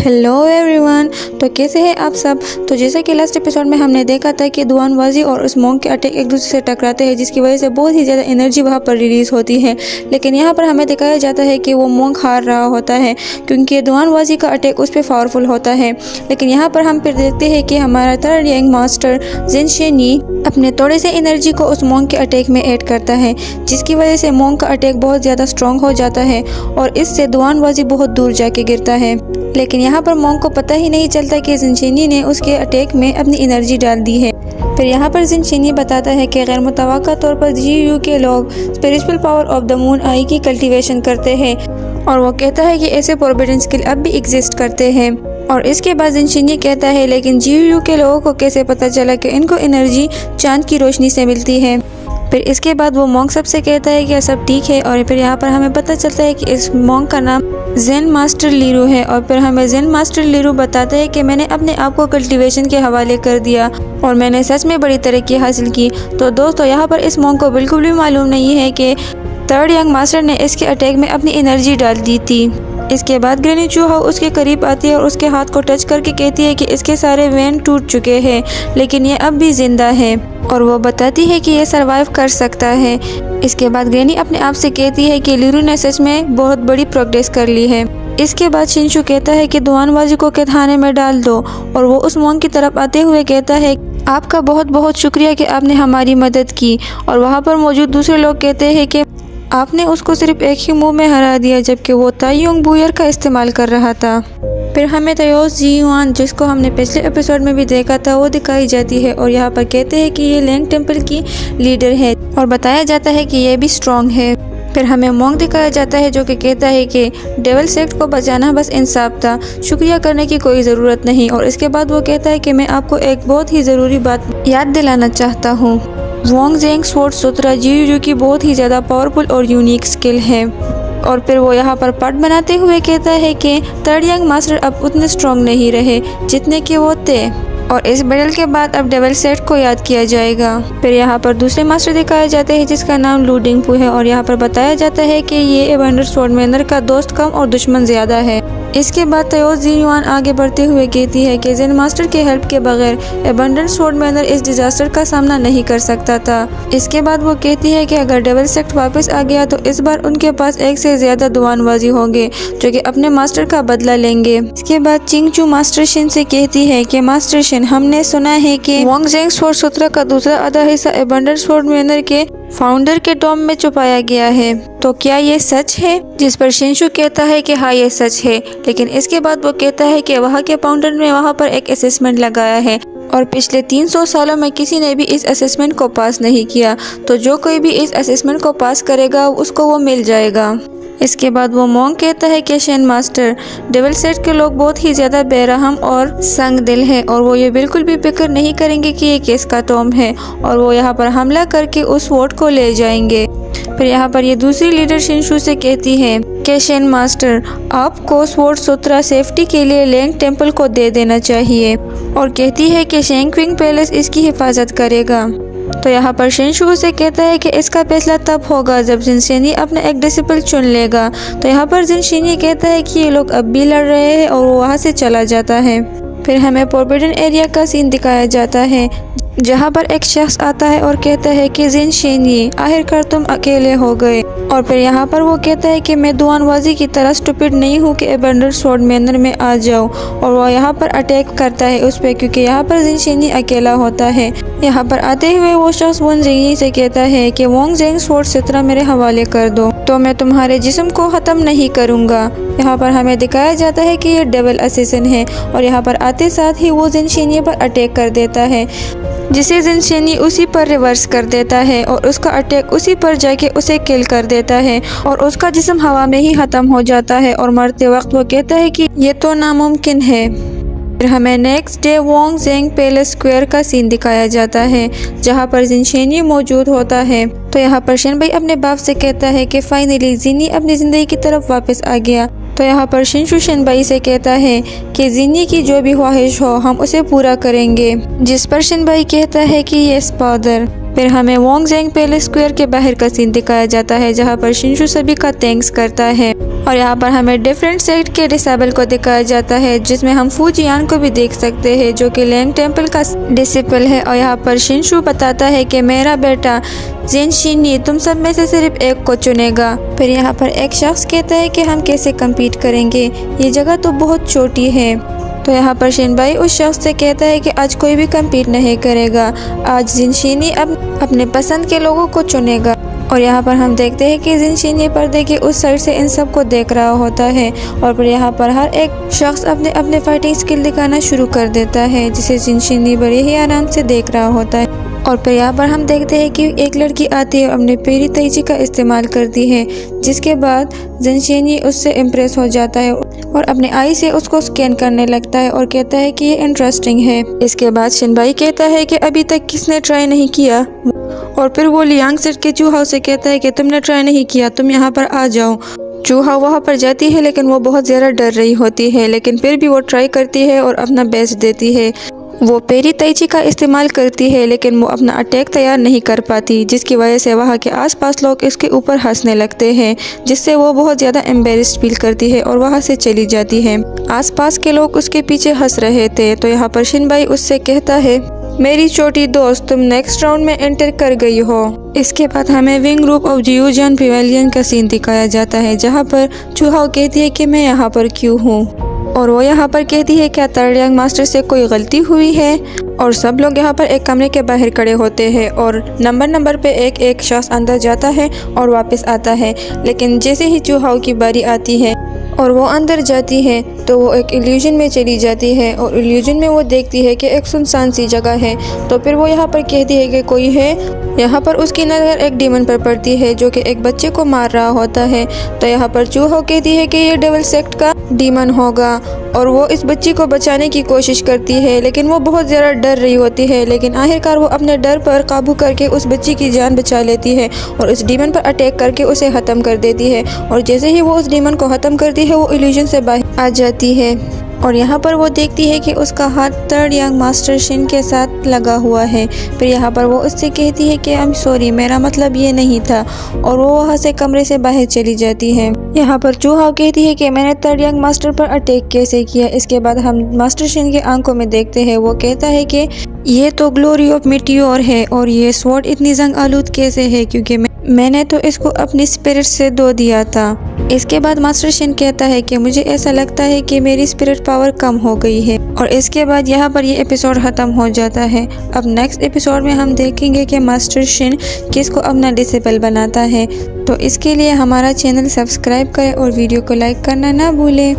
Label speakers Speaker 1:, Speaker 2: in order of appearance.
Speaker 1: Hello everyone. तो कैसे हैं आप सब। तो जैसा कि लास्ट एपिसोड में हमने देखा था कि दुआन वाजी और उस मोंग के अटैक एक दूसरे से टकराते हैं, जिसकी वजह से बहुत ही ज़्यादा एनर्जी वहाँ पर रिलीज़ होती है। लेकिन यहाँ पर हमें दिखाया जाता है कि वो मोंग हार रहा होता है क्योंकि दुआन वाजी का अटैक उस पर पावरफुल होता है। लेकिन यहाँ पर हम फिर देखते हैं कि हमारा थर्ड यंग मास्टर जिन शेनी अपने थोड़े से एनर्जी को उस मोंग के अटैक में ऐड करता है, जिसकी वजह से मोंग का अटैक बहुत ज़्यादा स्ट्रॉन्ग हो जाता है और इससे दुआन वाजी बहुत दूर जाके गिरता है। लेकिन यहाँ पर मोंग को पता ही नहीं चलता कि जिनशेनी ने उसके अटैक में अपनी एनर्जी डाल दी है। फिर यहाँ पर जिनशेनी बताता है कि गैर मुतवक्का तौर पर GU के लोग spiritual power of the moon I की कल्टीवेशन करते हैं और वो कहता है कि ऐसे फॉरबिडन स्किल अब भी एग्जिस्ट करते हैं। और इसके बाद जिनशेनी कहता है लेकिन GU के लोगों को कैसे पता चला कि इनको एनर्जी चांद की रोशनी से मिलती है। फिर इसके बाद वो मोंग सबसे कहता है कि सब ठीक है और फिर यहाँ पर हमें पता चलता है कि इस मोंग का नाम जेन मास्टर लीरू है। और फिर हमें जेन मास्टर लीरू बताता है कि मैंने अपने आप को कल्टीवेशन के हवाले कर दिया और मैंने सच में बड़ी तरक्की हासिल की। तो दोस्तों यहाँ पर इस मोंग को बिल्कुल भी मालूम नहीं है कि थर्ड यंग मास्टर ने इसके अटैक में अपनी एनर्जी डाल दी थी। इसके बाद ग्रैनी चूहा उसके करीब आती है और उसके हाथ को टच करके कहती है कि इसके सारे वेन टूट चुके हैं लेकिन ये अब भी जिंदा है और वो बताती है कि ये सरवाइव कर सकता है। इसके बाद ग्रैनी अपने आप से कहती है कि लीरू ने सच में बहुत बड़ी प्रोग्रेस कर ली है। इसके बाद शिनशु कहता है कि दुआन वाजी को कैदखाने में डाल दो और वो उस मोंग की तरफ आते हुए कहता है आपका बहुत बहुत शुक्रिया कि आपने हमारी मदद की। और वहाँ पर मौजूद दूसरे लोग कहते हैं कि आपने उसको सिर्फ एक ही मूव में हरा दिया जबकि वो तायुंग बुयर का इस्तेमाल कर रहा था। फिर हमें तयोस जीयुआन, जिसको हमने पिछले एपिसोड में भी देखा था, वो दिखाई जाती है और यहाँ पर कहते हैं कि ये लैंग टेम्पल की लीडर है और बताया जाता है कि ये भी स्ट्रॉन्ग है। फिर हमें मोंग दिखाया जाता है जो कि कहता है कि डेविल सेक्ट को बचाना बस इंसाफ था, शुक्रिया करने की कोई ज़रूरत नहीं। और इसके बाद वो कहता है कि मैं आपको एक बहुत ही ज़रूरी बात याद दिलाना चाहता हूँ। वोंग जेंग स्वॉर्ड सूत्रा GU की बहुत ही ज़्यादा पावरफुल और यूनिक स्किल है। और फिर वो यहाँ पर पार्ट बनाते हुए कहता है कि थर्ड यंग मास्टर अब उतने स्ट्रॉन्ग नहीं रहे जितने कि वो थे और इस बैटल के बाद अब डेविल सेट को याद किया जाएगा। फिर यहाँ पर दूसरे मास्टर दिखाए जाते हैं जिसका नाम लू डिंगपू है और यहाँ पर बताया जाता है कि ये एवेंडर स्वॉर्डमैनर का दोस्त कम और दुश्मन ज्यादा है। इसके बाद तयोस जीयुआन आगे बढ़ते हुए कहती है कि जेन मास्टर के हेल्प के बगैर एबंडेंट स्वॉर्डमैनर इस डिजास्टर का सामना नहीं कर सकता था। इसके बाद वो कहती है कि अगर डेविल सेक्ट वापस आ गया तो इस बार उनके पास एक से ज्यादा दुआनबाजी होंगे जो कि अपने मास्टर का बदला लेंगे। इसके बाद चिंगचू मास्टर शिन से कहती है कि मास्टर शिन, हमने सुना है कि वोंग जेंग स्वॉर्ड सूत्रा का दूसरा आधा हिस्सा एबंडेंट स्वॉर्डमैनर के फाउंडर के टॉम में छुपाया गया है, तो क्या ये सच है। जिस पर शिनशु कहता है कि हाँ ये सच है। लेकिन इसके बाद वो कहता है कि वहाँ के फाउंडर ने वहाँ पर एक असेसमेंट लगाया है और पिछले 300 सालों में किसी ने भी इस असेसमेंट को पास नहीं किया, तो जो कोई भी इस असेसमेंट को पास करेगा उसको वो मिल जाएगा। इसके बाद वो मोंग कहता है कि शेन मास्टर, डेविल सेट के लोग बहुत ही ज़्यादा बेरहम और संग दिल है और वो ये बिल्कुल भी फिक्र नहीं करेंगे कि ये किसका टॉम है और वो यहाँ पर हमला करके उस वोट को ले जाएंगे। फिर यहाँ पर ये दूसरी लीडर शिनशु से कहती है कि शेन मास्टर, आपको स्वॉर्ड सूत्रा सेफ्टी के लिए लैंग टेम्पल को दे देना चाहिए और कहती है कि शेंगक्विंग पैलेस इसकी हिफाजत करेगा। तो यहाँ पर शिनशु से कहता है कि इसका फैसला तब होगा जब जिनशेनी अपना एक डिसिपल चुन लेगा। तो यहाँ पर जिनशेनी कहता है कि ये लोग अब भी लड़ रहे हैं और वो वहाँ से चला जाता है। फिर हमें फॉरबिडन एरिया का सीन दिखाया जाता है जहाँ पर एक शख्स आता है और कहता है कि जिनशेनी, आखिरकार तुम अकेले हो गए। और फिर यहाँ पर वो कहता है कि मैं दुआनबाजी की तरह स्टूपिड नहीं हूँ कि एबंडेंट स्वॉर्डमैनर में आ जाऊँ और वो यहाँ पर अटैक करता है उस पर क्योंकि यहाँ पर जिनशेनी अकेला होता है। यहाँ पर आते हुए वो शख्स वोंग जेंग से कहता है कि वोंग जेंग स्वॉर्ड सूत्रा मेरे हवाले कर दो तो मैं तुम्हारे जिस्म को ख़त्म नहीं करूँगा। यहाँ पर हमें दिखाया जाता है कि ये डेविल असिसन है और यहाँ पर आते साथ ही वो जिनशेनी पर अटैक कर देता है जिसे जिनशेनी उसी पर रिवर्स कर देता है और उसका अटैक उसी पर जाके उसे किल कर देता है और उसका जिस्म हवा में ही ख़त्म हो जाता है और मरते वक्त वो कहता है कि ये तो नामुमकिन है। फिर हमें नेक्स्ट डे वोंग जेंग पैलेस स्क्वायर का सीन दिखाया जाता है जहाँ पर जिनशेनी मौजूद होता है। तो यहाँ पर शेन भाई अपने बाप से कहता है कि फाइनली जिनी अपनी ज़िंदगी की तरफ वापस आ गया। तो यहाँ पर शिनशु शिनबाई से कहता है कि जिनी की जो भी ख्वाहिश हो हम उसे पूरा करेंगे, जिस पर शिनबाई कहता है कि यस फादर। फिर हमें वोंग ज़ेंग पैलेस स्क्वायर के बाहर का सीन दिखाया जाता है जहाँ पर शिनशु सभी का थैंक्स करता है। और यहाँ पर हमें डिफरेंट सेक्ट के डिसेबल को दिखाया जाता है जिसमें हम फू जियान को भी देख सकते हैं जो कि लैंग टेम्पल का डिसिपल है। और यहाँ पर शिनशु बताता है कि मेरा बेटा जिन शिनी तुम सब में से सिर्फ एक को चुनेगा। फिर यहाँ पर एक शख्स कहता है कि हम कैसे कम्पीट करेंगे, ये जगह तो बहुत छोटी है। तो यहाँ पर शिनबाई उस शख्स से कहता है कि आज कोई भी कम्पीट नहीं करेगा, आज जिनशिनी अब अपने पसंद के लोगों को चुनेगा। और यहाँ पर हम देखते हैं कि जिनशिनी पर्दे के उस साइड से इन सब को देख रहा होता है और फिर यहाँ पर हर एक शख्स अपने अपने फाइटिंग स्किल दिखाना शुरू कर देता है जिसे जिनशिनी बड़े ही आराम से देख रहा होता है। और फिर यहाँ पर हम देखते हैं कि एक लड़की आती है अपने पेरी तेजी का इस्तेमाल करती है जिसके बाद जिनशिनी उससे इम्प्रेस हो जाता है और अपने आई से उसको स्कैन करने लगता है और कहता है कि ये इंटरेस्टिंग है। इसके बाद शिनबाई कहता है कि अभी तक किसने ट्राई नहीं किया और फिर वो लियांग सेट के चूहा से कहता है कि तुमने ट्राई नहीं किया, तुम यहाँ पर आ जाओ। चूहा वहाँ पर जाती है लेकिन वो बहुत ज़्यादा डर रही होती है, लेकिन फिर भी वो ट्राई करती है और अपना बेस्ट देती है। वो पेरी तैची का इस्तेमाल करती है लेकिन वो अपना अटैक तैयार नहीं कर पाती जिसकी वजह से वहाँ के आसपास लोग इसके ऊपर हंसने लगते हैं जिससे वो बहुत ज़्यादा एम्बेरस्ड फील करती है और वहाँ से चली जाती है। आसपास के लोग उसके पीछे हंस रहे थे तो यहाँ पर शिनबाई उससे कहता है मेरी छोटी दोस्त तुम नेक्स्ट राउंड में एंटर कर गई हो। इसके बाद हमें विंग ग्रुप ऑफ जियूजियान पिवेलियन का सीन दिखाया जाता है जहाँ पर चूहाओ कहती है कि मैं यहाँ पर क्यों हूँ और वो यहाँ पर कहती है क्या थर्ड यंग मास्टर से कोई गलती हुई है। और सब लोग यहाँ पर एक कमरे के बाहर खड़े होते हैं और नंबर पे एक एक शख्स अंदर जाता है और वापस आता है। लेकिन जैसे ही चूहाओं की बारी आती है और वो अंदर जाती है तो वो एक इल्यूजन में चली जाती है और इल्यूजन में वो देखती है कि एक सुनसान सी जगह है। तो फिर वो यहाँ पर कहती है कि कोई है। यहाँ पर उसकी नज़र एक डीमन पर पड़ती है जो कि एक बच्चे को मार रहा होता है। तो यहाँ पर चूहा कहती है कि ये डेविल सेक्ट का डीमन होगा और वो इस बच्ची को बचाने की कोशिश करती है लेकिन वो बहुत ज़्यादा डर रही होती है। लेकिन आखिरकार वो अपने डर पर काबू करके उस बच्ची की जान बचा लेती है और उस डीमन पर अटैक करके उसे ख़त्म कर देती है। और जैसे ही वो उस डीमन को ख़त्म करती है वो इल्यूजन से बाहर आ जाती है और यहाँ पर वो देखती है कि उसका हाथ थर्ड यंग मास्टर शिन के साथ लगा हुआ है। फिर यहाँ पर वो उससे कहती है कि आई एम सॉरी, मेरा मतलब ये नहीं था और वो वहाँ से कमरे से बाहर चली जाती है। यहाँ पर चूहा कहती है कि मैंने थर्ड यंग मास्टर पर अटैक कैसे किया। इसके बाद हम मास्टर शिन के आंखों में देखते हैं, वो कहता है कि ये तो ग्लोरी ऑफ मिटियोर है और ये स्वॉर्ड इतनी जंग आलूद कैसे है क्योंकि मैंने तो इसको अपनी स्पिरिट से धो दिया था। इसके बाद मास्टर शिन कहता है कि मुझे ऐसा लगता है कि मेरी स्पिरिट पावर कम हो गई है। और इसके बाद यहाँ पर ये एपिसोड ख़त्म हो जाता है। अब नेक्स्ट एपिसोड में हम देखेंगे कि मास्टर शिन किसको अपना डिसेबल बनाता है। तो इसके लिए हमारा चैनल सब्सक्राइब करें और वीडियो को लाइक करना ना भूलें।